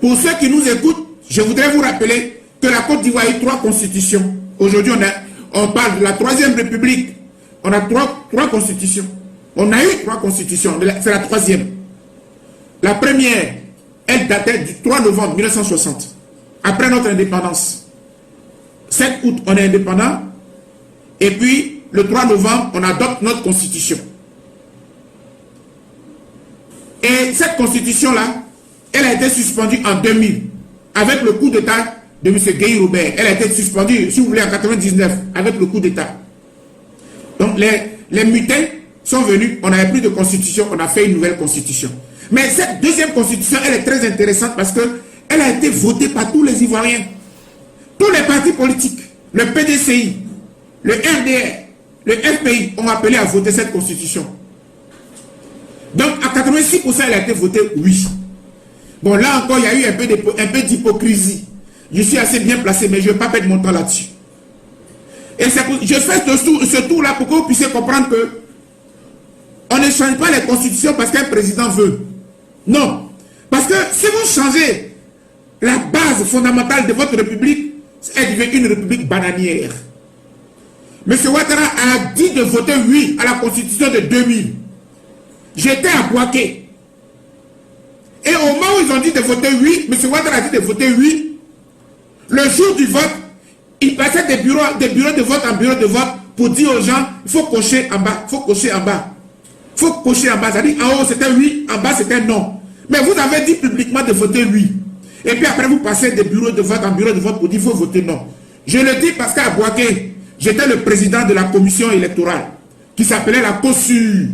Pour ceux qui nous écoutent, je voudrais vous rappeler que la Côte d'Ivoire a eu 3 constitutions. Aujourd'hui, on parle de la 3e République. On a trois constitutions. On a eu 3 constitutions. C'est la 3e. La première, elle datait du 3 novembre 1960. Après notre indépendance. 7 août, on est indépendant. Et puis, le 3 novembre, on adopte notre constitution. Et cette constitution-là, elle a été suspendue en 2000 avec le coup d'État de M. Guy Robert. Elle a été suspendue, si vous voulez, en 1999 avec le coup d'État. Donc, les mutins sont venus, on n'avait plus de constitution, on a fait une nouvelle constitution. Mais cette 2e constitution, elle est très intéressante parce qu'elle a été votée par tous les Ivoiriens. Tous les partis politiques, le PDCI, le RDR, le FPI ont appelé à voter cette constitution. Donc, à 86%, elle a été votée oui. Bon, là encore, il y a eu un peu d'hypocrisie. Je suis assez bien placé, mais je ne vais pas perdre mon temps là-dessus. Et je fais ce tour-là pour que vous puissiez comprendre que on ne change pas les constitutions parce qu'un président veut. Non. Parce que si vous changez la base fondamentale de votre république, elle devient une république bananière. M. Ouattara a dit de voter oui à la constitution de 2000. J'étais à Bouaké. Et au moment où ils ont dit de voter oui, M. Ouattara a dit de voter oui. Le jour du vote, il passait des bureaux de vote en bureau de vote pour dire aux gens, il faut cocher en bas, il faut cocher en bas. Il faut cocher en bas. C'est-à-dire en haut c'était oui, en bas c'était non. Mais vous avez dit publiquement de voter oui. Et puis après vous passez des bureaux de vote en bureau de vote pour dire il faut voter non. Je le dis parce qu'à Bouaké, j'étais le président de la commission électorale qui s'appelait la COSU,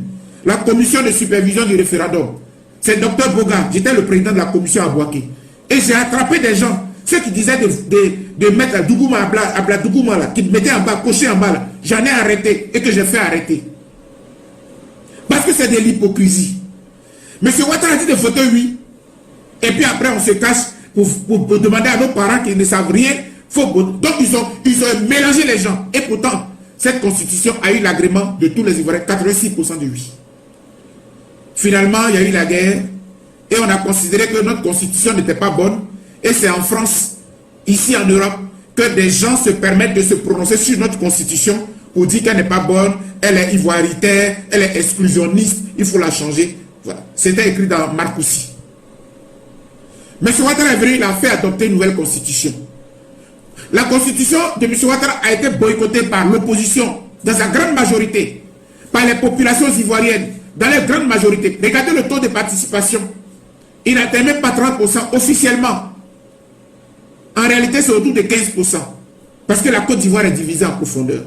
la commission de supervision du référendum. C'est Dr Boga, j'étais le président de la commission à Bouaké. Et j'ai attrapé des gens, ceux qui disaient de mettre la Dougouma à Dougouma là, qui mettaient en bas, cocher en bas là. J'en ai arrêté et que j'ai fait arrêter. Parce que c'est de l'hypocrisie. M. Ouattara a dit de voter oui. Et puis après on se cache pour demander à nos parents qui ne savent rien. Donc ils ont mélangé les gens. Et pourtant, cette constitution a eu l'agrément de tous les Ivoiriens, 86% de oui. Finalement, il y a eu la guerre. Et on a considéré que notre constitution n'était pas bonne. Et c'est en France, ici en Europe, que des gens se permettent de se prononcer sur notre constitution pour dire qu'elle n'est pas bonne, elle est ivoiritaire, elle est exclusionniste, il faut la changer. Voilà. C'était écrit dans Marcoussi. M. Ouattara est venu, il a fait adopter une nouvelle constitution. La constitution de M. Ouattara a été boycottée par l'opposition, dans sa grande majorité, par les populations ivoiriennes, dans leur grande majorité. Regardez le taux de participation. Il n'atteint même pas 30% officiellement. En réalité, c'est autour de 15%. Parce que la Côte d'Ivoire est divisée en profondeur.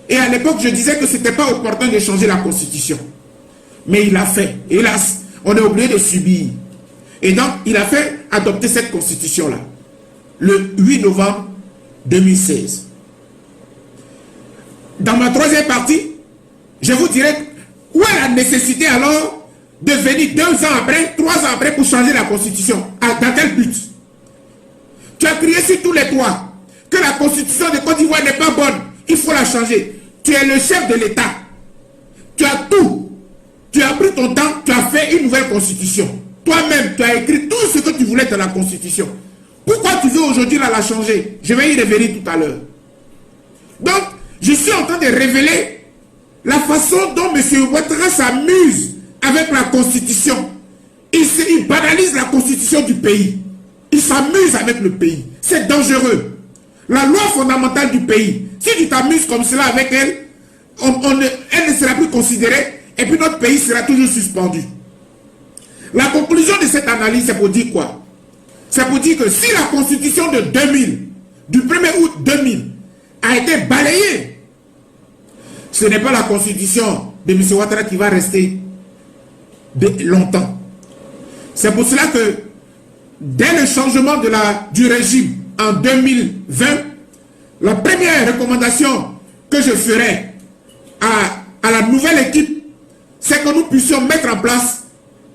Et à l'époque, je disais que ce n'était pas opportun de changer la constitution. Mais il l'a fait. Hélas, on est obligé de subir. Et donc, il a fait adopter cette constitution-là. Le 8 novembre 2016. Dans ma 3e partie, je vous dirai où est la nécessité alors de venir 2 ans après, 3 ans après pour changer la constitution. Dans quel but? Tu as crié sur tous les toits que la constitution de Côte d'Ivoire n'est pas bonne. Il faut la changer. Tu es le chef de l'État. Tu as tout. Tu as pris ton temps, tu as fait une nouvelle constitution. Toi-même, tu as écrit tout ce que tu voulais dans la constitution. Pourquoi tu veux aujourd'hui la changer? Je vais y revenir tout à l'heure. Donc, je suis en train de révéler la façon dont M. Ouattara s'amuse avec la constitution. Il banalise la constitution du pays. Il s'amuse avec le pays. C'est dangereux. La loi fondamentale du pays, si tu t'amuses comme cela avec elle, elle ne sera plus considérée et puis notre pays sera toujours suspendu. La conclusion de cette analyse, c'est pour dire quoi? C'est pour dire que si la constitution de 2000, du 1er août 2000, a été balayée, ce n'est pas la constitution de M. Ouattara qui va rester longtemps. C'est pour cela que dès le changement du régime en 2020, la première recommandation que je ferai à la nouvelle équipe, c'est que nous puissions mettre en place,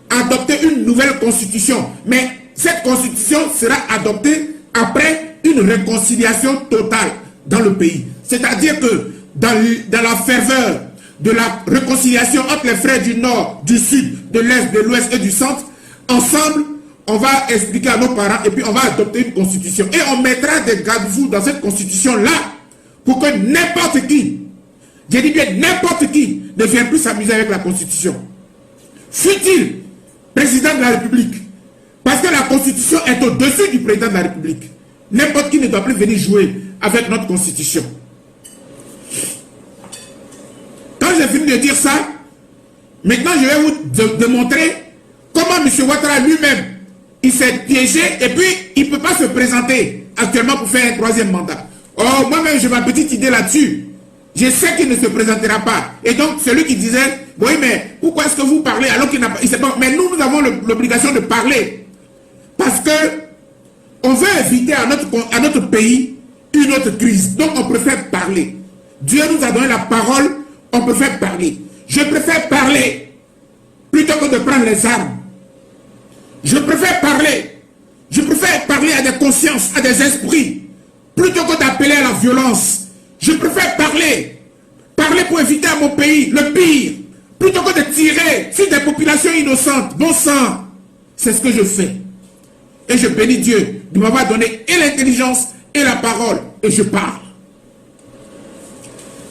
adopter une nouvelle constitution. Mais cette constitution sera adoptée après une réconciliation totale dans le pays. C'est-à-dire que dans la ferveur de la réconciliation entre les frères du Nord, du Sud, de l'Est, de l'Ouest et du Centre, ensemble, on va expliquer à nos parents et puis on va adopter une constitution. Et on mettra des garde-fous dans cette constitution-là pour que n'importe qui, je dis bien n'importe qui, ne vienne plus s'amuser avec la constitution. Fut-il président de la République, parce que la constitution est au-dessus du président de la République. N'importe qui ne doit plus venir jouer avec notre constitution. Quand j'ai fini de dire ça, maintenant je vais vous démontrer comment M. Ouattara lui-même, il s'est piégé et puis il ne peut pas se présenter actuellement pour faire un troisième mandat. Oh, moi-même j'ai ma petite idée là-dessus. Je sais qu'il ne se présentera pas. Et donc celui qui disait, oui mais pourquoi est-ce que vous parlez alors qu'il n'a pas... Mais nous avons l'obligation de parler. Parce que on veut éviter à notre pays une autre crise. Donc on préfère parler. Dieu nous a donné la parole, on préfère parler. Je préfère parler plutôt que de prendre les armes. Je préfère parler. Je préfère parler à des consciences, à des esprits, plutôt que d'appeler à la violence. Je préfère parler. Parler pour éviter à mon pays le pire, plutôt que de tirer sur des populations innocentes. Bon sang, c'est ce que je fais. Et je bénis Dieu de m'avoir donné et l'intelligence et la parole. Et je parle.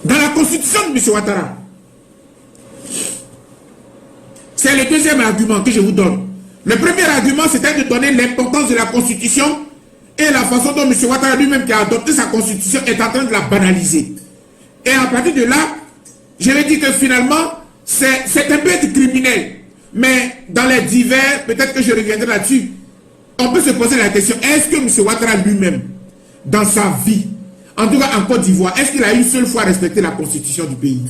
Dans la constitution de M. Ouattara, c'est le deuxième argument que je vous donne. Le premier argument, c'était de donner l'importance de la constitution et la façon dont M. Ouattara lui-même qui a adopté sa constitution est en train de la banaliser. Et à partir de là, je vais dire que finalement, c'est un peu criminel. Mais dans les divers, peut-être que je reviendrai là-dessus, on peut se poser la question, est-ce que M. Ouattara lui-même, dans sa vie, en tout cas en Côte d'Ivoire, est-ce qu'il a une seule fois respecté la constitution du pays?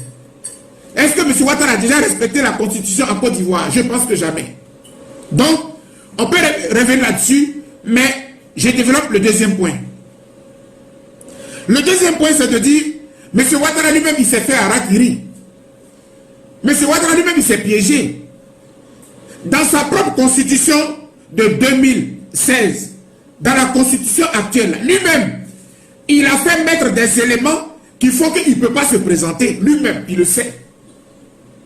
Est-ce que M. Ouattara a déjà respecté la constitution en Côte d'Ivoire? Je pense que jamais. Donc, on peut revenir là-dessus, mais je développe le deuxième point. Le deuxième point, c'est de dire, M. Ouattara lui-même, il s'est fait harakiri. M. Ouattara lui-même, il s'est piégé. Dans sa propre constitution de 2016, dans la constitution actuelle, lui-même, il a fait mettre des éléments qui font qu'il ne peut pas se présenter. Lui-même, il le sait.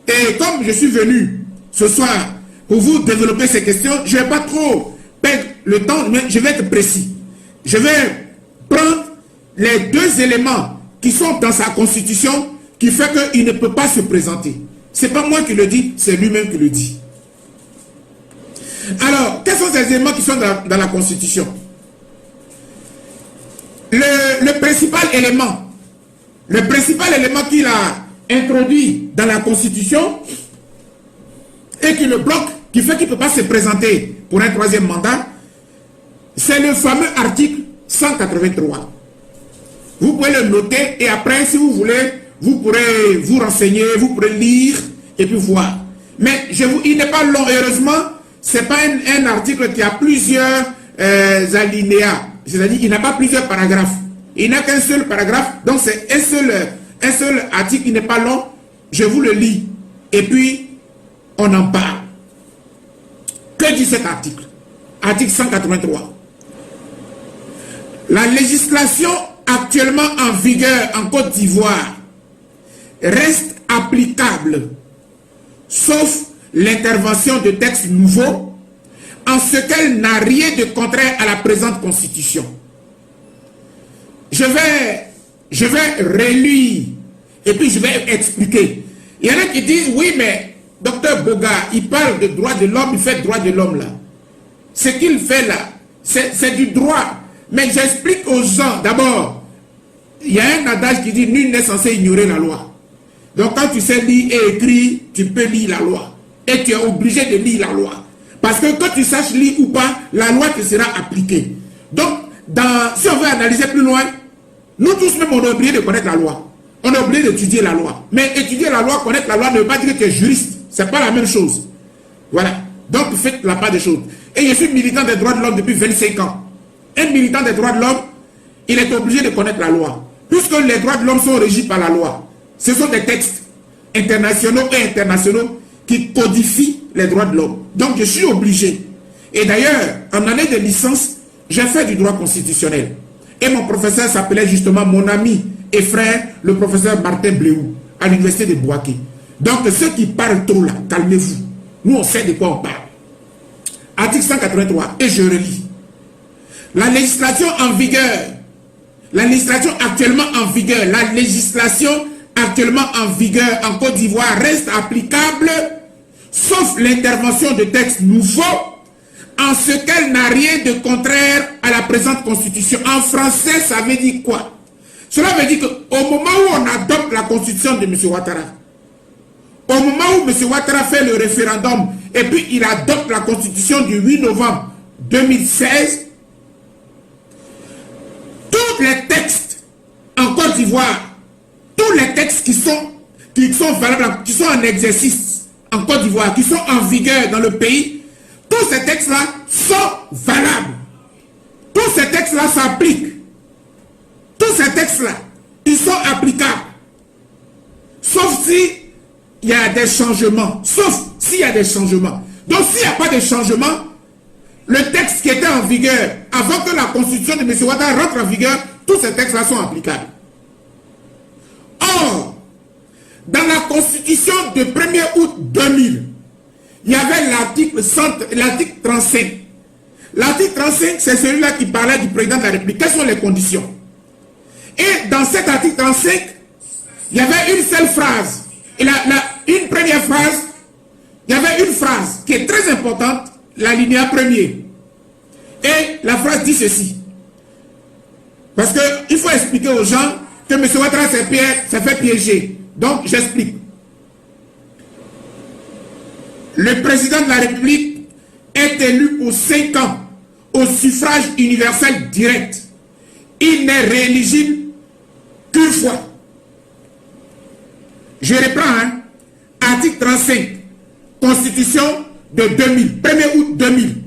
Et comme je suis venu ce soir pour vous développer ces questions, je ne vais pas trop perdre le temps, mais je vais être précis. Je vais prendre les deux éléments qui sont dans sa constitution qui fait qu'il ne peut pas se présenter. Ce n'est pas moi qui le dis, c'est lui-même qui le dit. Alors, quels sont ces éléments qui sont dans la constitution? Le principal élément qu'il a introduit dans la constitution et qui le bloque, qui fait qu'il ne peut pas se présenter pour un troisième mandat, c'est le fameux article 183. Vous pouvez le noter et après, si vous voulez, vous pourrez vous renseigner, vous pourrez lire et puis voir. Mais il n'est pas long, heureusement, ce n'est pas un article qui a plusieurs alinéas. C'est-à-dire qu'il n'a pas plusieurs paragraphes. Il n'a qu'un seul paragraphe, donc c'est un seul article qui n'est pas long. Je vous le lis et puis on en parle. Que dit cet article? Article 183. La législation actuellement en vigueur en Côte d'Ivoire reste applicable, sauf l'intervention de textes nouveaux, en ce qu'elle n'a rien de contraire à la présente constitution. Je vais relire et puis je vais expliquer. Il y en a qui disent, oui, mais Dr Boga, il parle de droits de l'homme, il fait droit de l'homme là. Ce qu'il fait là, c'est du droit. Mais j'explique aux gens, d'abord, il y a un adage qui dit, nul n'est censé ignorer la loi. Donc quand tu sais lire et écrire, tu peux lire la loi. Et tu es obligé de lire la loi. Parce que quand tu saches lire ou pas, la loi te sera appliquée. Donc, si on veut analyser plus loin, nous tous même, on a oublié de connaître la loi. On a oublié d'étudier la loi. Mais étudier la loi, connaître la loi, ne veut pas dire que tu es juriste. Ce n'est pas la même chose. Voilà. Donc, faites la part des choses. Et je suis militant des droits de l'homme depuis 25 ans. Un militant des droits de l'homme, il est obligé de connaître la loi. Puisque les droits de l'homme sont régis par la loi. Ce sont des textes internationaux et internationaux qui codifient les droits de l'homme. Donc, je suis obligé. Et d'ailleurs, en année de licence, j'ai fait du droit constitutionnel. Et mon professeur s'appelait justement mon ami et frère, le professeur Martin Bléou, à l'université de Bouaké. Donc, ceux qui parlent trop là, calmez-vous. Nous, on sait de quoi on parle. article 183, et je relis. La législation en vigueur, la législation actuellement en vigueur, la législation actuellement en vigueur en Côte d'Ivoire reste applicable, sauf l'intervention de textes nouveaux, en ce qu'elle n'a rien de contraire à la présente constitution. En français, ça veut dire quoi? Cela veut dire qu'au moment où on adopte la constitution de M. Ouattara, au moment où M. Ouattara fait le référendum et puis il adopte la constitution du 8 novembre 2016, tous les textes en Côte d'Ivoire, tous les textes qui sont valables, qui sont en exercice en Côte d'Ivoire, qui sont en vigueur dans le pays, tous ces textes-là sont valables. Tous ces textes-là s'appliquent. Tous ces textes-là, ils sont applicables. Sauf si il y a des changements. Sauf s'il y a des changements. Donc s'il n'y a pas de changement, le texte qui était en vigueur, avant que la constitution de M. Ouattara rentre en vigueur, tous ces textes-là sont applicables. Or, dans la constitution de 1er août 2000, il y avait l'article 35. L'article 35, c'est celui-là qui parlait du président de la République. Quelles sont les conditions? Et dans cet article 35, il y avait une seule phrase. Et une première phrase, il y avait une phrase qui est très importante, l'alinéa premier. Et la phrase dit ceci. Parce qu'il faut expliquer aux gens que M. Ouattara s'est fait piéger. Donc, j'explique. Le président de la République est élu pour 5 ans au suffrage universel direct. Il n'est rééligible qu'une fois. Je reprends, hein? Article 35, Constitution de 2000, 1er août 2000.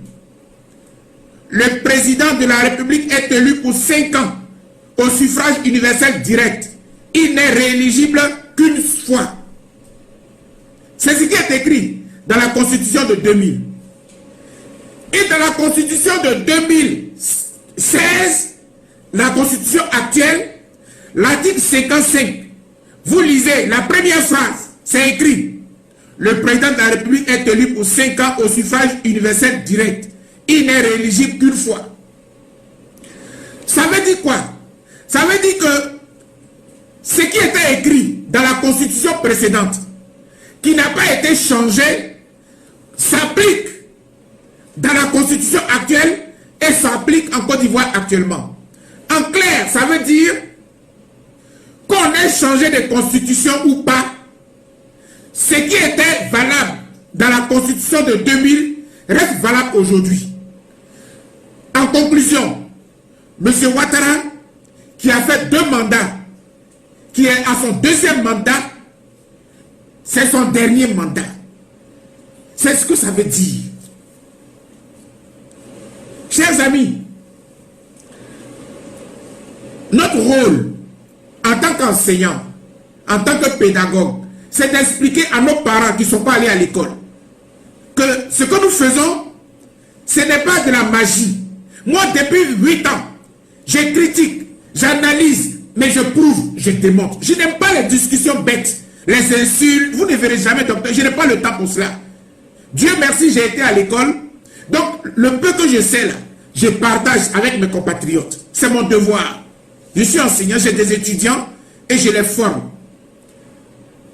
Le président de la République est élu pour 5 ans au suffrage universel direct. Il n'est rééligible qu'une fois. C'est ce qui est écrit dans la Constitution de 2000. Et dans la Constitution de 2016, la Constitution actuelle, l'article 55, vous lisez la première phrase, c'est écrit. Le président de la République est élu pour 5 ans au suffrage universel direct. Il n'est rééligible qu'une fois. Ça veut dire quoi? Ça veut dire que ce qui était écrit dans la Constitution précédente, qui n'a pas été changé, s'applique dans la Constitution actuelle et s'applique en Côte d'Ivoire actuellement. En clair, ça veut dire qu'on ait changé de constitution ou pas, ce qui était valable dans la Constitution de 2000 reste valable aujourd'hui. En conclusion, M. Ouattara, qui a fait 2 mandats, qui est à son 2e mandat, c'est son dernier mandat. C'est ce que ça veut dire. Chers amis, notre rôle en tant qu'enseignant, en tant que pédagogue, c'est d'expliquer à nos parents qui ne sont pas allés à l'école que ce que nous faisons, ce n'est pas de la magie. Moi, depuis 8 ans, je critique, j'analyse, mais je prouve, je démontre. Je n'aime pas les discussions bêtes, les insultes. Vous ne verrez jamais, docteur. Je n'ai pas le temps pour cela. Dieu merci, j'ai été à l'école. Donc, le peu que je sais là, je partage avec mes compatriotes. C'est mon devoir. Je suis enseignant, j'ai des étudiants et je les forme.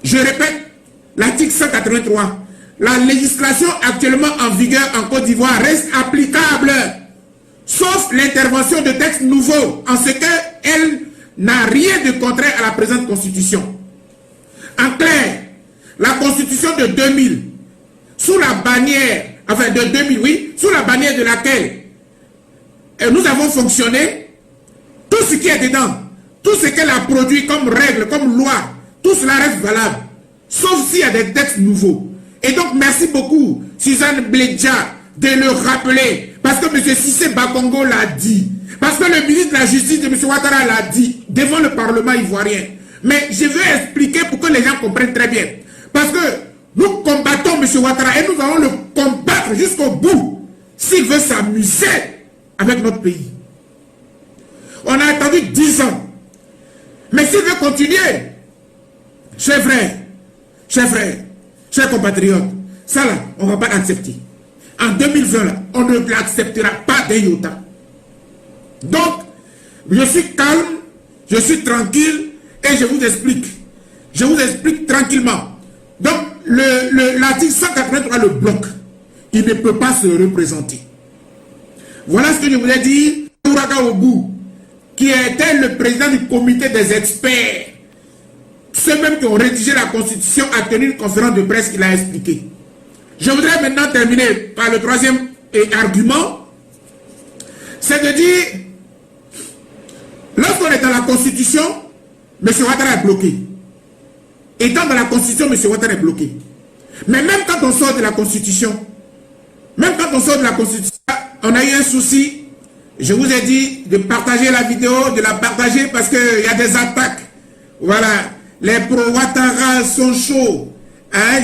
Je répète, l'article 183, la législation actuellement en vigueur en Côte d'Ivoire reste applicable, sauf l'intervention de textes nouveaux, en ce qu'elle n'a rien de contraire à la présente constitution. En clair, la constitution de 2000, sous la bannière, enfin de 2000, oui, sous la bannière de laquelle nous avons fonctionné, tout ce qui est dedans, tout ce qu'elle a produit comme règle, comme loi, tout cela reste valable, sauf s'il y a des textes nouveaux. Et donc, merci beaucoup, Suzanne Bledja, de le rappeler, parce que M. Cissé Bakongo l'a dit, parce que le ministre de la Justice de M. Ouattara l'a dit, devant le Parlement ivoirien. Mais je veux expliquer pour que les gens comprennent très bien. Parce que nous combattons M. Ouattara et nous allons le combattre jusqu'au bout, s'il veut s'amuser avec notre pays. On a attendu 10 ans. Mais s'il veut continuer, chers frères, chers compatriotes, ça là, on ne va pas accepter. En 2020 là, on ne l'acceptera pas d'un iota. Donc, je suis calme, je suis tranquille et je vous explique. Je vous explique tranquillement. Donc, l'article 183 le bloque. Il ne peut pas se représenter. Voilà ce que je voulais dire. Ouraga Obu, qui était le président du comité des experts, ceux mêmes qui ont rédigé la Constitution, a tenu une conférence de presse qu'il a expliqué. Je voudrais maintenant terminer par le troisième argument, c'est de dire, lorsqu'on est dans la Constitution, M. Ouattara est bloqué. Étant dans la Constitution, M. Ouattara est bloqué. Mais même quand on sort de la Constitution, on a eu un souci. Je vous ai dit de partager la vidéo, de la partager parce qu'il y a des attaques. Voilà. Les pro-Ouattara sont chauds. Hein?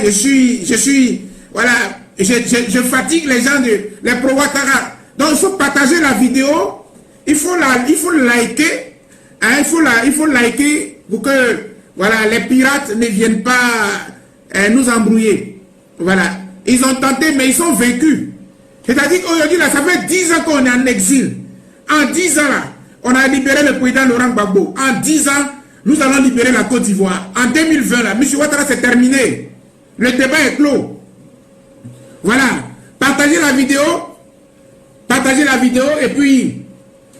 Voilà. Je fatigue les gens, les pro-Ouattara. Donc il faut partager la vidéo. Il faut liker. Hein? Il faut liker pour que voilà, les pirates ne viennent pas nous embrouiller. Voilà. Ils ont tenté, mais ils sont vaincus. C'est-à-dire qu'aujourd'hui, là, ça fait 10 ans qu'on est en exil. En 10 ans, là, on a libéré le président Laurent Gbagbo. En 10 ans, nous allons libérer la Côte d'Ivoire. En 2020, là, M. Ouattara, c'est terminé. Le débat est clos. Voilà. Partagez la vidéo. Et puis,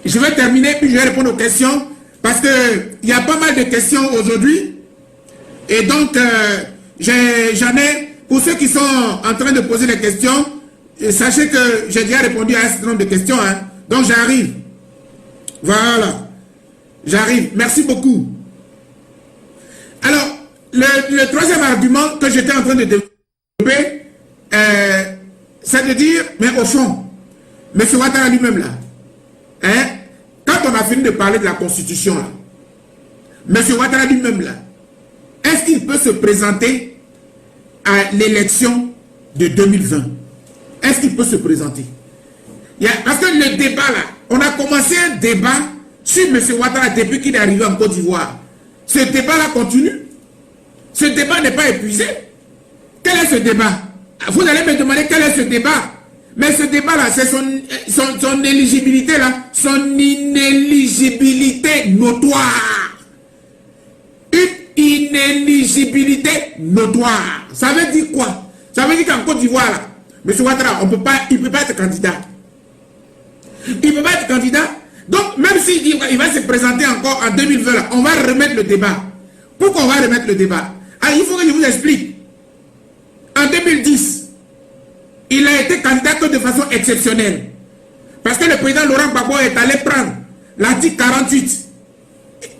je vais terminer, puis je vais répondre aux questions. Parce qu'il y a pas mal de questions aujourd'hui. Et donc, j'en ai, pour ceux qui sont en train de poser des questions, sachez que j'ai déjà répondu à un certain nombre de questions. Hein. Donc, j'arrive. Voilà. J'arrive. Merci beaucoup. Alors, le troisième argument que j'étais en train de développer, c'est de dire, mais au fond, M. Ouattara lui-même là, hein, quand on a fini de parler de la Constitution là, M. Ouattara lui-même là, est-ce qu'il peut se présenter à l'élection de 2020? Est-ce qu'il peut se présenter? Parce que le débat là, on a commencé un débat sur M. Ouattara depuis qu'il est arrivé en Côte d'Ivoire. Ce débat là continue. Ce débat n'est pas épuisé. Quel est ce débat? Vous allez me demander quel est ce débat. Mais ce débat là, c'est son éligibilité là, son inéligibilité notoire. Une inéligibilité notoire. Ça veut dire quoi? Ça veut dire qu'en Côte d'Ivoire là, M. Ouattara, il ne peut pas être candidat. Il ne peut pas être candidat. Donc, même s'il dit qu'il va se présenter encore en 2020, là, on va remettre le débat. Pourquoi on va remettre le débat? Ah, il faut que je vous explique. En 2010, il a été candidat que de façon exceptionnelle. Parce que le président Laurent Gbagbo est allé prendre l'article 48.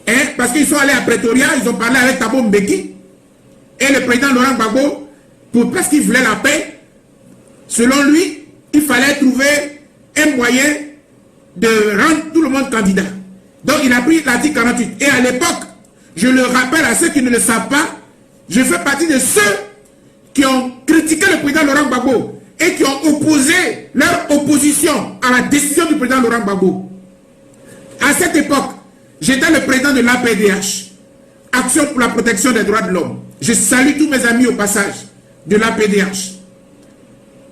Hein, parce qu'ils sont allés à Pretoria, ils ont parlé avec Thabo Mbeki. Et le président Laurent Gbagbo, parce qu'il voulait la paix, selon lui, il fallait trouver un moyen de rendre tout le monde candidat. Donc il a pris l'article 48. Et à l'époque, je le rappelle à ceux qui ne le savent pas, je fais partie de ceux qui ont critiqué le président Laurent Gbagbo et qui ont opposé leur opposition à la décision du président Laurent Gbagbo. À cette époque, j'étais le président de l'APDH, Action pour la protection des droits de l'homme. Je salue tous mes amis au passage de l'APDH.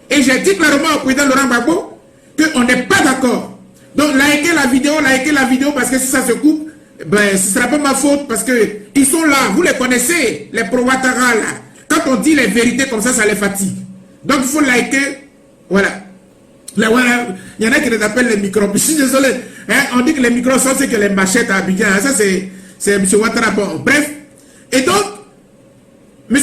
Et j'ai dit clairement au président Laurent Gbagbo qu'on n'est pas d'accord. Donc, likez la vidéo parce que si ça se coupe, ben, ce ne sera pas ma faute parce qu'ils sont là, vous les connaissez, les pro-Ouattara là. Quand on dit les vérités comme ça les fatigue. Donc, il faut liker, voilà. Il y en a qui les appellent les micros. Je suis désolé, hein, on dit que les micros sont ceux que les machettes à Abidjan. Hein, ça, c'est M. Ouattara. Bon, bref. Et donc, M.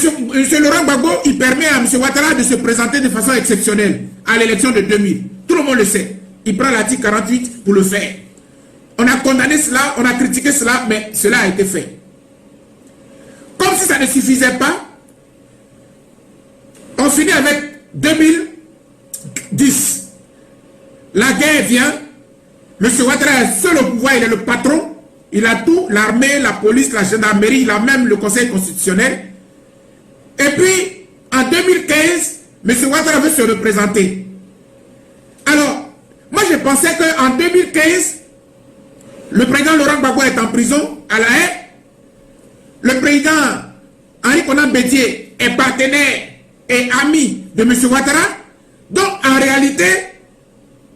Laurent Gbagbo, il permet à M. Ouattara de se présenter de façon exceptionnelle à l'élection de 2000. Tout le monde le sait. Il prend l'article 48 pour le faire. On a condamné cela, on a critiqué cela, mais cela a été fait. Comme si ça ne suffisait pas, on finit avec 2010. La guerre vient, M. Ouattara est seul au pouvoir, il est le patron, il a tout, l'armée, la police, la gendarmerie, il a même le conseil constitutionnel. Et puis, en 2015, M. Ouattara veut se représenter. Alors, moi je pensais qu'en 2015, le président Laurent Gbagbo est en prison à La Haye. Le président Henri Konan Bédié est partenaire et ami de M. Ouattara. Donc, en réalité,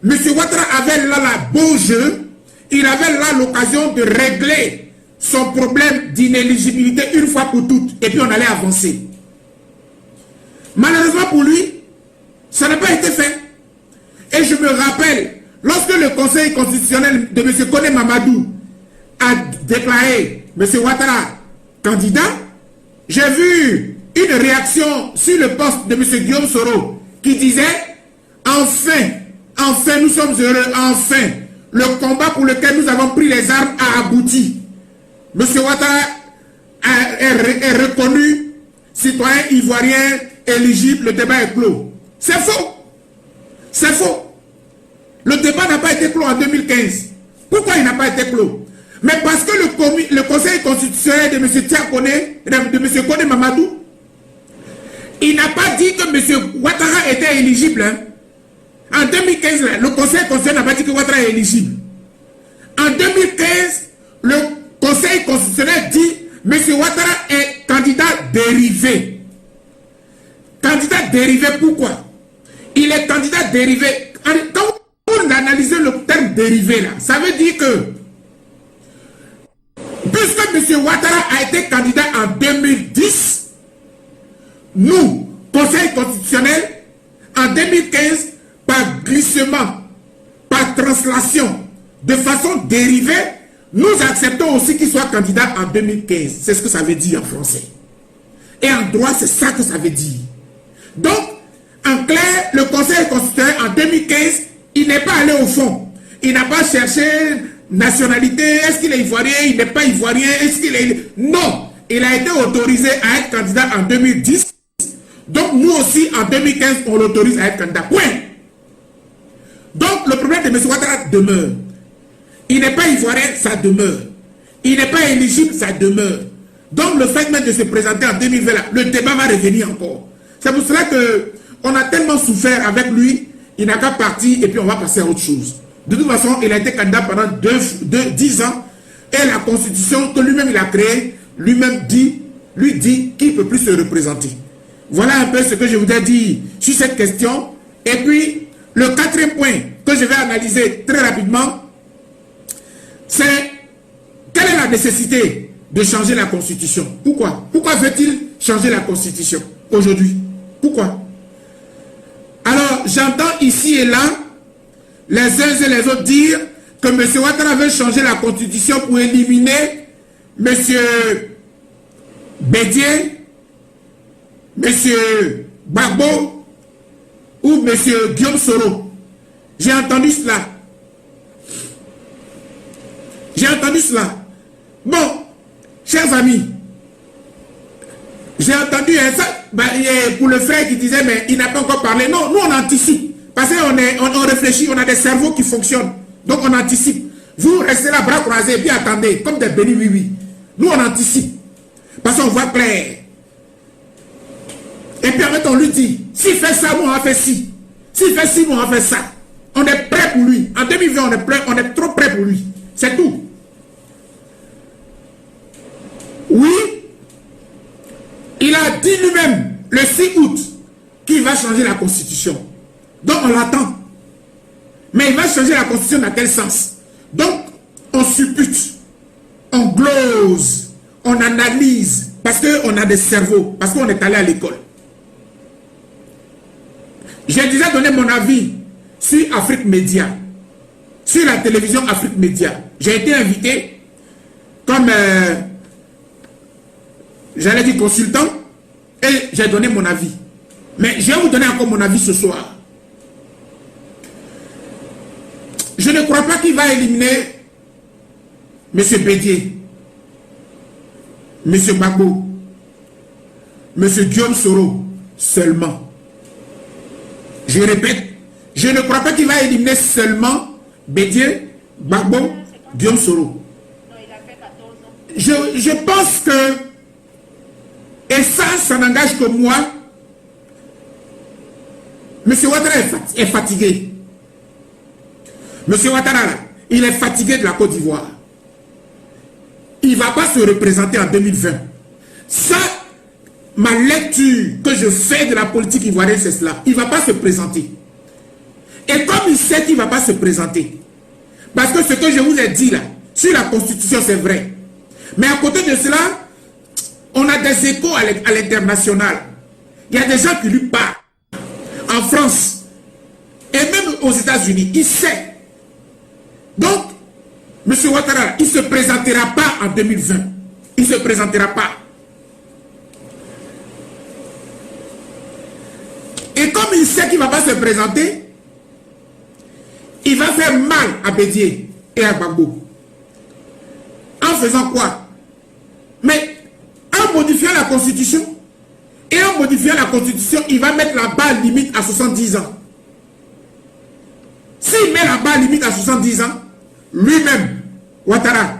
M. Ouattara avait là la beau jeu, il avait là l'occasion de régler son problème d'inéligibilité une fois pour toutes, et puis on allait avancer. Malheureusement pour lui, ça n'a pas été fait. Et je me rappelle, lorsque le Conseil constitutionnel de M. Kone Mamadou a déclaré M. Ouattara candidat, j'ai vu une réaction sur le poste de M. Guillaume Soro qui disait « Enfin, nous sommes heureux, enfin, le combat pour lequel nous avons pris les armes a abouti. M. Ouattara est reconnu citoyen ivoirien éligible, le débat est clos. » C'est faux. C'est faux. Le débat n'a pas été clos en 2015. Pourquoi il n'a pas été clos? Mais parce que le Conseil constitutionnel de M. de M. Kone Mamadou, il n'a pas dit que M. Ouattara était éligible. Hein. En 2015, le Conseil constitutionnel n'a pas dit que Ouattara est éligible. En 2015, le Conseil constitutionnel dit que M. Ouattara est candidat dérivé. Candidat dérivé, pourquoi? Il est candidat dérivé. Quand vous analysez le terme dérivé, là, ça veut dire que puisque M. Ouattara a été candidat en 2010, nous, Conseil constitutionnel, en 2015, par glissement, par translation, de façon dérivée, nous acceptons aussi qu'il soit candidat en 2015. C'est ce que ça veut dire en français. Et en droit, c'est ça que ça veut dire. Donc, en clair, le Conseil constitutionnel en 2015, il n'est pas allé au fond. Il n'a pas cherché nationalité, est-ce qu'il est ivoirien, il n'est pas ivoirien, est-ce qu'il est... Non, il a été autorisé à être candidat en 2010. Donc, nous aussi, en 2015, on l'autorise à être candidat. Point. Donc, le problème de M. Ouattara demeure. Il n'est pas ivoirien, ça demeure. Il n'est pas éligible, ça demeure. Donc, le fait même de se présenter en 2020, là, le débat va revenir encore. C'est pour cela qu'on a tellement souffert avec lui, il n'a qu'à partir et puis on va passer à autre chose. De toute façon, il a été candidat pendant 10 ans et la constitution que lui-même il a créée, lui-même lui dit qu'il ne peut plus se représenter. Voilà un peu ce que je voudrais dire sur cette question. Et puis, le quatrième point que je vais analyser très rapidement, c'est quelle est la nécessité de changer la constitution? Pourquoi? Pourquoi veut-il changer la constitution aujourd'hui? Pourquoi? Alors, j'entends ici et là les uns et les autres dire que M. Ouattara veut changer la constitution pour éliminer M. Bédié, M. Gbagbo ou M. Guillaume Soro. J'ai entendu cela. J'ai entendu cela. Bon, chers amis, j'ai entendu ça, pour le frère qui disait, mais il n'a pas encore parlé. Non, nous on anticipe. Parce qu'on réfléchit, on a des cerveaux qui fonctionnent. Donc on anticipe. Vous restez là, bras croisés, et puis attendez, comme des bénis oui. Nous on anticipe. Parce qu'on voit clair. Et puis en fait on lui dit, s'il fait ça, nous on va faire ci. S'il fait ci, nous on va faire ça. On est prêt pour lui. En 2020, on est trop prêt pour lui. C'est tout. Oui, il a dit lui-même, le 6 août, qu'il va changer la constitution. Donc on l'attend. Mais il va changer la constitution dans quel sens? Donc on suppute, on glose, on analyse, parce qu'on a des cerveaux, parce qu'on est allé à l'école. J'ai déjà donné mon avis sur Afrique Média, sur la télévision Afrique Média. J'ai été invité comme, j'allais dire consultant, et j'ai donné mon avis. Mais je vais vous donner encore mon avis ce soir. Je ne crois pas qu'il va éliminer M. Bédié, M. Gbagbo, M. Guillaume Soro seulement. Je répète, je ne crois pas qu'il va éliminer seulement Bédié, Gbagbo, Guillaume Soro. Je pense que, et ça n'engage que moi, M. Ouattara est fatigué. M. Ouattara, il est fatigué de la Côte d'Ivoire. Il ne va pas se représenter en 2020. Ça, ma lecture que je fais de la politique ivoirienne, c'est cela. Il ne va pas se présenter. Et comme il sait qu'il ne va pas se présenter, parce que ce que je vous ai dit là, sur la Constitution, c'est vrai. Mais à côté de cela, on a des échos à l'international. Il y a des gens qui lui parlent. En France, et même aux États-Unis, il sait. Donc, M. Ouattara, il ne se présentera pas en 2020. Il ne se présentera pas. Et comme il sait qu'il ne va pas se présenter, il va faire mal à Bédié et à Gbagbo. En faisant quoi? Mais en modifiant la Constitution, et en modifiant la Constitution, il va mettre la barre limite à 70 ans. S'il met la barre limite à 70 ans, lui-même, Ouattara,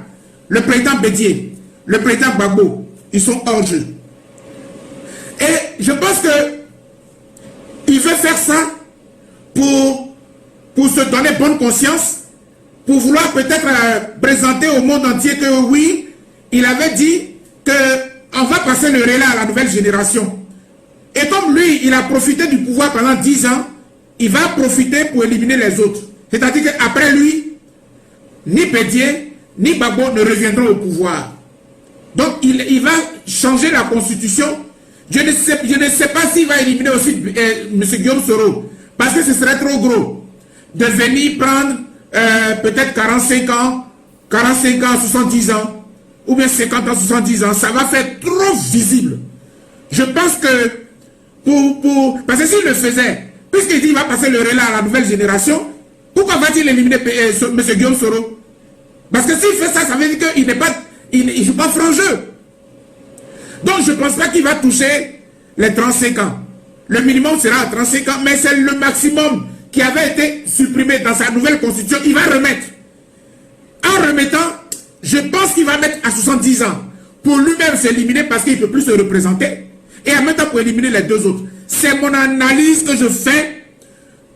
le président Bédié, le président Gbagbo, ils sont hors jeu. Et je pense que il veut faire ça pour se donner bonne conscience, pour vouloir peut-être présenter au monde entier que oui, il avait dit qu'on va passer le relais à la nouvelle génération. Et comme lui, il a profité du pouvoir pendant 10 ans, il va profiter pour éliminer les autres. C'est-à-dire qu'après lui, ni Bédié, ni Gbagbo ne reviendront au pouvoir. Donc il va changer la constitution. Je ne sais pas s'il va éliminer aussi M. Guillaume Soro, parce que ce serait trop gros de venir prendre peut-être 45 ans, 70 ans, ou bien 50 ans, 70 ans. Ça va faire trop visible. Je pense que parce que s'il le faisait, puisqu'il dit qu'il va passer le relais à la nouvelle génération, pourquoi va-t-il éliminer M. Guillaume Soro? Parce que s'il fait ça, ça veut dire qu'il n'est pas, il joue pas franc jeu. Donc je ne pense pas qu'il va toucher les 35 ans. Le minimum sera à 35 ans, mais c'est le maximum qui avait été supprimé dans sa nouvelle constitution. Il va remettre. En remettant, je pense qu'il va mettre à 70 ans. Pour lui-même s'éliminer parce qu'il ne peut plus se représenter. Et en même temps pour éliminer les deux autres. C'est mon analyse que je fais.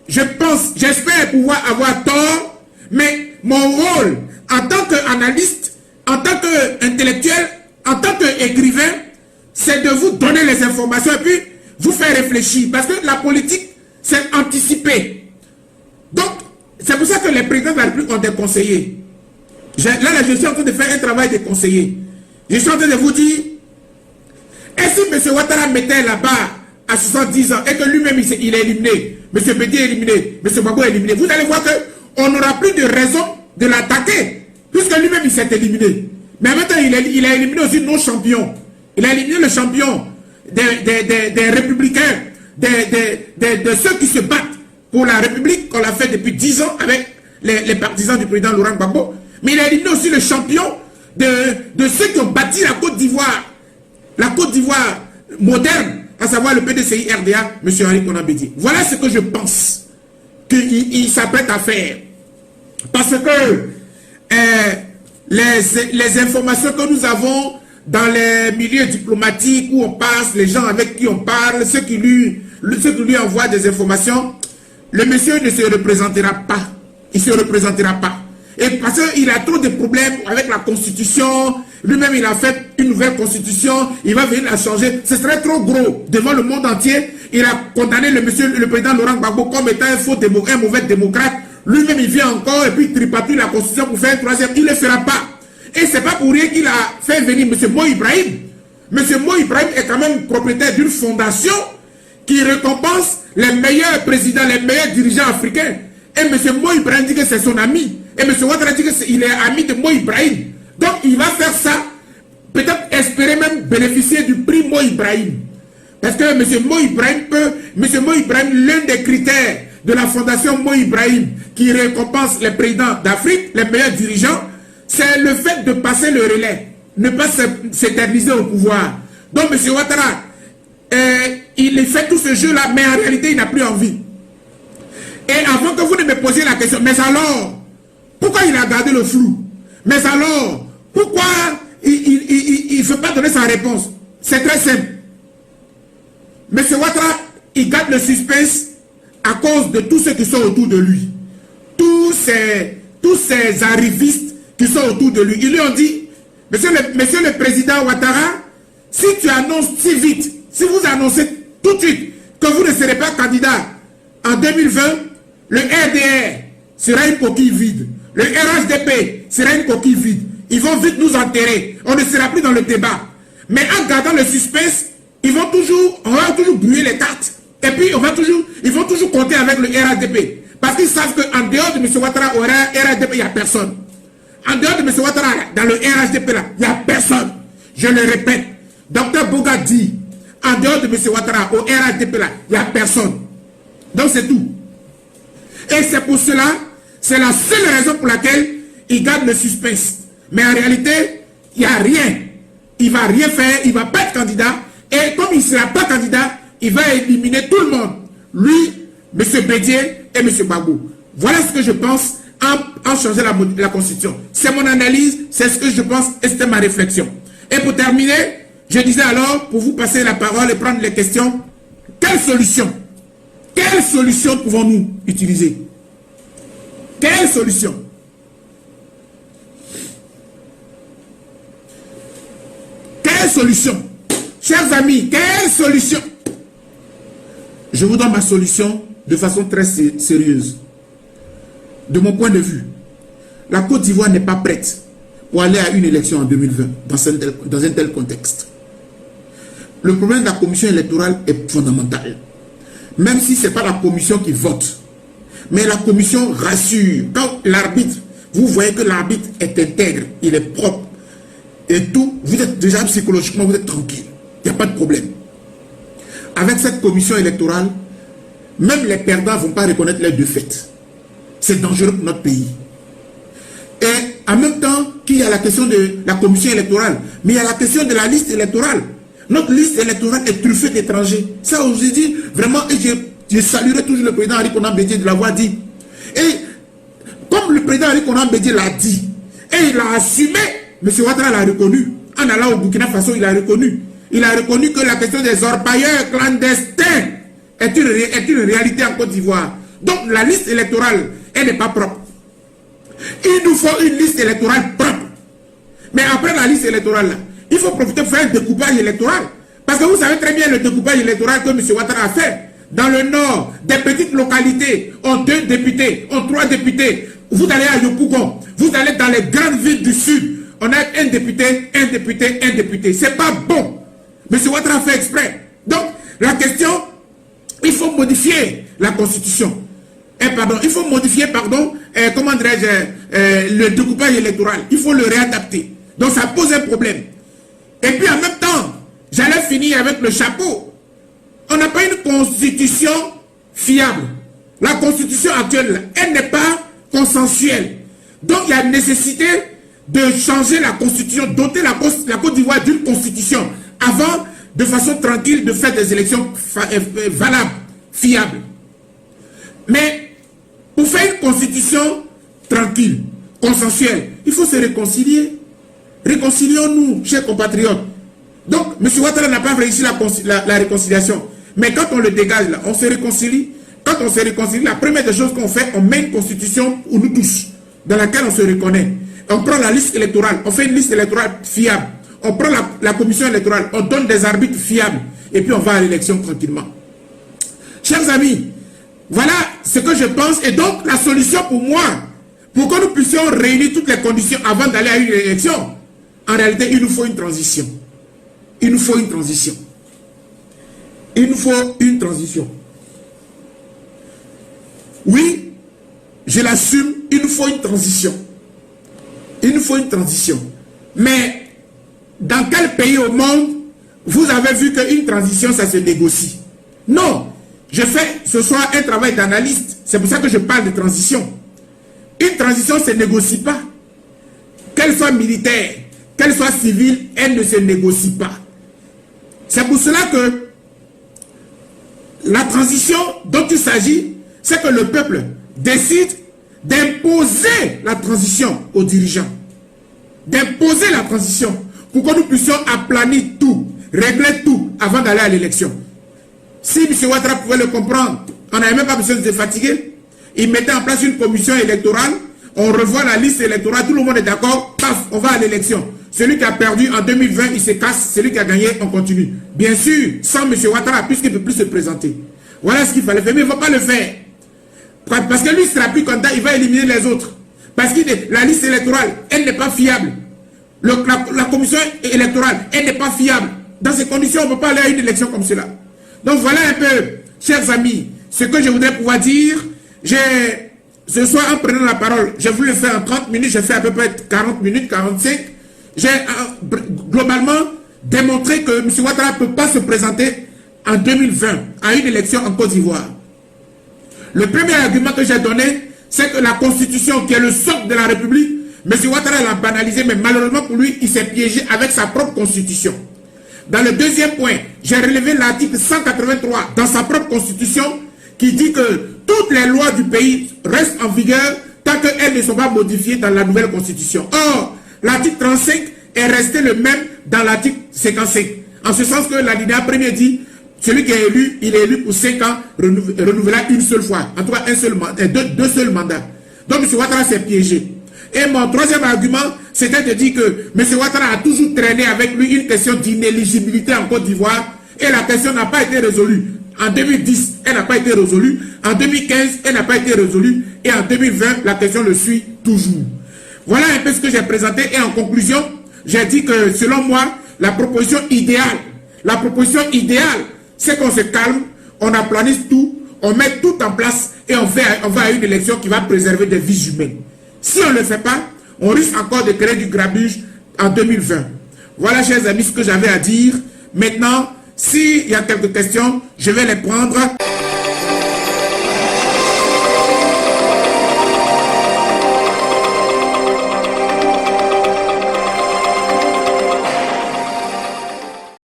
Je pense, j'espère pouvoir avoir tort, mais mon rôle en tant qu'analyste, en tant qu'intellectuel, en tant qu'écrivain, c'est de vous donner les informations et puis vous faire réfléchir. Parce que la politique, c'est anticiper. Donc, c'est pour ça que les présidents de la République ont des conseillers. Là, je suis en train de faire un travail de conseiller. Je suis en train de vous dire, est-ce que M. Ouattara mettait là-bas à 70 ans et que lui-même il est éliminé, M. Bédié est éliminé, M. Gbagbo est éliminé, vous allez voir qu'on n'aura plus de raison de l'attaquer, puisque lui-même il s'est éliminé. Mais en même temps, il a éliminé aussi nos champions. Il a éliminé le champion des républicains, de ceux qui se battent pour la République, qu'on l'a fait depuis 10 ans avec les partisans du président Laurent Gbagbo. Mais il a éliminé aussi le champion de ceux qui ont bâti la Côte d'Ivoire moderne, à savoir le PDCI RDA, M. Henri Konan Bédié. Voilà ce que je pense qu'il s'apprête à faire. Parce que les informations que nous avons dans les milieux diplomatiques où on passe, les gens avec qui on parle, ceux qui lui envoient des informations, le monsieur ne se représentera pas. Il ne se représentera pas. Et parce qu'il a trop de problèmes avec la constitution, lui-même il a fait une nouvelle constitution, il va venir la changer, ce serait trop gros devant le monde entier. Il a condamné le président Laurent Gbagbo comme étant un mauvais démocrate. Lui-même il vient encore et puis il tripatouille la constitution pour faire un troisième, il ne le fera pas. Et c'est pas pour rien qu'il a fait venir M. Mo Ibrahim. M. Mo Ibrahim est quand même propriétaire d'une fondation qui récompense les meilleurs présidents, les meilleurs dirigeants africains. Et M. Mo Ibrahim dit que c'est son ami. Et M. Ouattara dit qu'il est ami de Mo Ibrahim. Donc il va faire ça, peut-être espérer même bénéficier du prix Mo Ibrahim. Parce que M. Mo Ibrahim, l'un des critères de la fondation Mo Ibrahim qui récompense les présidents d'Afrique, les meilleurs dirigeants, c'est le fait de passer le relais, ne pas s'éterniser au pouvoir. Donc M. Ouattara, il fait tout ce jeu-là, mais en réalité il n'a plus envie. Et avant que vous ne me posiez la question, mais alors, pourquoi il a gardé le flou? Mais alors, pourquoi il ne veut pas donner sa réponse? C'est très simple. M. Ouattara, il garde le suspense à cause de tous ceux qui sont autour de lui. Tous ces arrivistes qui sont autour de lui. Ils lui ont dit, monsieur le président Ouattara, si tu annonces si vite, si vous annoncez tout de suite que vous ne serez pas candidat en 2020, Le RDR sera une coquille vide. Le RHDP sera une coquille vide. Ils vont vite nous enterrer. On ne sera plus dans le débat. Mais en gardant le suspense, on va toujours brouiller les cartes. Et puis, ils vont toujours compter avec le RHDP. Parce qu'ils savent qu'en dehors de M. Ouattara, au RHDP, il n'y a personne. En dehors de M. Ouattara, dans le RHDP, là, il n'y a personne. Je le répète. Dr Boga dit, en dehors de M. Ouattara, au RHDP, là, il n'y a personne. Donc, c'est tout. Et c'est pour cela, c'est la seule raison pour laquelle il garde le suspense. Mais en réalité, il n'y a rien. Il ne va rien faire, il ne va pas être candidat. Et comme il ne sera pas candidat, il va éliminer tout le monde. Lui, M. Bédier et M. Gbagbo. Voilà ce que je pense en changeant la Constitution. C'est mon analyse, c'est ce que je pense et c'était ma réflexion. Et pour terminer, je disais alors, pour vous passer la parole et prendre les questions, quelle solution pouvons-nous utiliser? Quelle solution? Quelle solution? Chers amis, quelle solution? Je vous donne ma solution de façon très sérieuse. De mon point de vue, la Côte d'Ivoire n'est pas prête pour aller à une élection en 2020 dans un tel contexte. Le problème de la commission électorale est fondamental. Même si ce n'est pas la commission qui vote, mais la commission rassure. Quand l'arbitre, vous voyez que l'arbitre est intègre, il est propre, et tout, vous êtes déjà psychologiquement, vous êtes tranquille. Il n'y a pas de problème. Avec cette commission électorale, même les perdants ne vont pas reconnaître les deux faits. C'est dangereux pour notre pays. Et en même temps qu'il y a la question de la commission électorale, mais il y a la question de la liste électorale. Notre liste électorale est truffée d'étrangers. Ça, je vous dis vraiment, et je saluerai toujours le président Henri Konan Bédié de l'avoir dit. Et comme le président Henri Konan Bédié l'a dit, et il a assumé, M. Ouattara l'a reconnu. En allant au Burkina Faso, il a reconnu. Il a reconnu que la question des orpailleurs clandestins est une réalité en Côte d'Ivoire. Donc la liste électorale, elle n'est pas propre. Il nous faut une liste électorale propre. Mais après la liste électorale, là, il faut profiter pour faire un découpage électoral. Parce que vous savez très bien le découpage électoral que M. Ouattara a fait. Dans le nord, des petites localités ont 2 députés, ont 3 députés. Vous allez à Yopougon, vous allez dans les grandes villes du sud. On a un député, un député, un député. C'est pas bon. M. Ouattara a fait exprès. Donc, la question, il faut modifier la Constitution. Il faut modifier, comment dirais-je, le découpage électoral. Il faut le réadapter. Donc, ça pose un problème. Et puis, en même temps, j'allais finir avec le chapeau. On n'a pas une constitution fiable. La constitution actuelle, elle n'est pas consensuelle. Donc, il y a nécessité de changer la constitution, doter la Côte d'Ivoire d'une constitution avant, de façon tranquille, de faire des élections valables, fiables. Mais, pour faire une constitution tranquille, consensuelle, il faut se réconcilier. Réconcilions-nous, chers compatriotes. Donc, M. Ouattara n'a pas réussi la réconciliation. Mais quand on le dégage, là, on se réconcilie. Quand on se réconcilie, la première des choses qu'on fait, on met une constitution où nous tous, dans laquelle on se reconnaît. On prend la liste électorale, on fait une liste électorale fiable. On prend la commission électorale, on donne des arbitres fiables. Et puis on va à l'élection tranquillement. Chers amis, voilà ce que je pense. Et donc, la solution pour moi, pour que nous puissions réunir toutes les conditions avant d'aller à une élection, en réalité, il nous faut une transition. Il nous faut une transition. Il nous faut une transition. Oui, je l'assume, il nous faut une transition. Il nous faut une transition. Mais, dans quel pays au monde, vous avez vu qu'une transition, ça se négocie? Non. Je fais ce soir un travail d'analyste. C'est pour ça que je parle de transition. Une transition ne se négocie pas. Qu'elle soit militaire, qu'elle soit civile, elle ne se négocie pas. C'est pour cela que la transition dont il s'agit, c'est que le peuple décide d'imposer la transition aux dirigeants. D'imposer la transition pour que nous puissions aplanir tout, régler tout avant d'aller à l'élection. Si M. Ouattara pouvait le comprendre, on n'avait même pas besoin de se fatiguer. Il mettait en place une commission électorale, on revoit la liste électorale, tout le monde est d'accord, paf, on va à l'élection. Celui qui a perdu en 2020, il se casse, celui qui a gagné, on continue. Bien sûr, sans M. Ouattara, puisqu'il ne peut plus se présenter. Voilà ce qu'il fallait faire, mais il ne faut pas le faire. Parce que lui ne sera plus candidat, il va éliminer les autres. Parce que la liste électorale, elle n'est pas fiable. La commission électorale, elle n'est pas fiable. Dans ces conditions, on ne peut pas aller à une élection comme cela. Donc voilà un peu, chers amis, ce que je voudrais pouvoir dire. Ce soir, en prenant la parole, j'ai voulu le faire en 30 minutes, j'ai fait à peu près 40 minutes, 45. J'ai globalement démontré que M. Ouattara ne peut pas se présenter en 2020 à une élection en Côte d'Ivoire. Le premier argument que j'ai donné, c'est que la Constitution, qui est le socle de la République, M. Ouattara l'a banalisé, mais malheureusement pour lui, il s'est piégé avec sa propre Constitution. Dans le deuxième point, j'ai relevé l'article 183 dans sa propre Constitution qui dit que toutes les lois du pays restent en vigueur tant qu'elles ne sont pas modifiées dans la nouvelle Constitution. Or, l'article 35 est resté le même dans l'article 55. En ce sens que l'alinéa premier dit celui qui est élu, il est élu pour 5 ans, renouvelable une seule fois. En tout cas, deux seuls mandats. Donc, M. Ouattara s'est piégé. Et mon troisième argument, c'était de dire que M. Ouattara a toujours traîné avec lui une question d'inéligibilité en Côte d'Ivoire et la question n'a pas été résolue. En 2010, elle n'a pas été résolue. En 2015, elle n'a pas été résolue. Et en 2020, la question le suit toujours. Voilà un peu ce que j'ai présenté. Et en conclusion, j'ai dit que selon moi, la proposition idéale, c'est qu'on se calme, on aplanisse tout, on met tout en place et on va à une élection qui va préserver des vies humaines. Si on ne le fait pas, on risque encore de créer du grabuge en 2020. Voilà, chers amis, ce que j'avais à dire. Maintenant, s'il y a quelques questions, je vais les prendre.